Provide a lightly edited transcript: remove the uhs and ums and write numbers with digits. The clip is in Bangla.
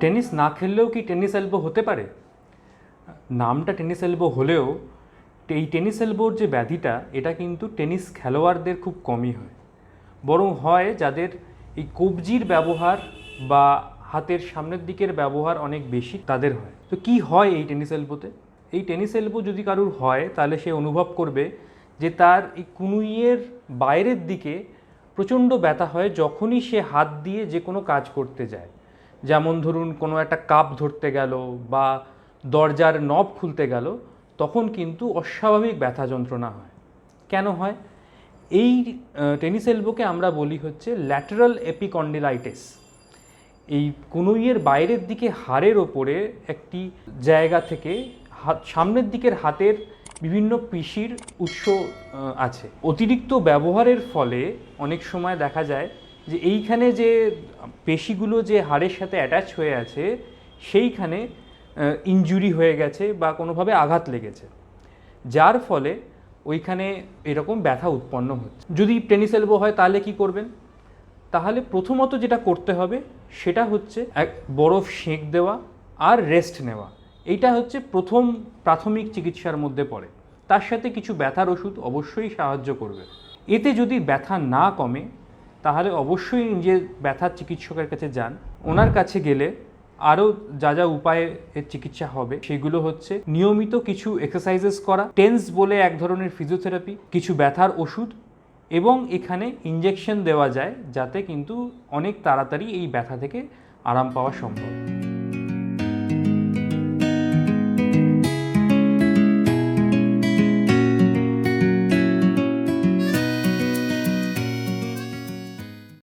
টেনিস না খেললেও কি টেনিস এলবো হতে পারে? নামটা টেনিস এলবো হলেও এই টেনিস এলবোর যে ব্যাধিটা এটা কিন্তু টেনিস খেলোয়াড়দের খুব কমই হয়, বরং হয় যাদের এই কবজির ব্যবহার বা হাতের সামনের দিকের ব্যবহার অনেক বেশি তাদের হয়। তো কি হয় এই টেনিস এলবোতে? এই টেনিস এলবো যদি কারুর হয় তাহলে সে অনুভব করবে যে তার এই কনুইয়ের বাইরের দিকে প্রচণ্ড ব্যথা হয় যখনই সে হাত দিয়ে যে কোনো কাজ করতে যায়। যেমন ধরুন কোনো একটা কাপ ধরতে গেল বা দরজার নব খুলতে গেল, তখন কিন্তু অস্বাভাবিক ব্যথা যন্ত্রণা হয়। কেন হয়? এই টেনিস এলবোকে আমরা বলি হচ্ছে ল্যাটারাল এপিকন্ডিলাইটিস। এই কনুইয়ের বাইরের দিকে হাড়ের ওপরে একটি জায়গা থেকে সামনের দিকের হাতের বিভিন্ন পেশির উৎস আছে। অতিরিক্ত ব্যবহারের ফলে অনেক সময় দেখা যায় যে এইখানে যে পেশিগুলো যে হাড়ের সাথে অ্যাটাচ হয়ে আছে সেইখানে ইনজুরি হয়ে গেছে বা কোনোভাবে আঘাত লেগেছে, যার ফলে ওইখানে এরকম ব্যথা উৎপন্ন হচ্ছে। যদি টেনিস এলবো হয় তাহলে কি করবেন? তাহলে প্রথমত যেটা করতে হবে সেটা হচ্ছে বরফ সেঁক দেওয়া আর রেস্ট নেওয়া। এইটা হচ্ছে প্রথম প্রাথমিক চিকিৎসার মধ্যে পড়ে। তার সাথে কিছু ব্যথার ওষুধ অবশ্যই সাহায্য করবে। এতে যদি ব্যথা না কমে তাহলে অবশ্যই নিজের ব্যথার চিকিৎসকের কাছে যান। ওনার কাছে গেলে আরও যা যা উপায়ে এর চিকিৎসা হবে সেগুলো হচ্ছে নিয়মিত কিছু এক্সারসাইজেস করা, টেন্স বলে এক ধরনের ফিজিওথেরাপি, কিছু ব্যথার ওষুধ এবং এখানে ইঞ্জেকশন দেওয়া যায় যাতে কিন্তু অনেক তাড়াতাড়ি এই ব্যথা থেকে আরাম পাওয়া সম্ভব।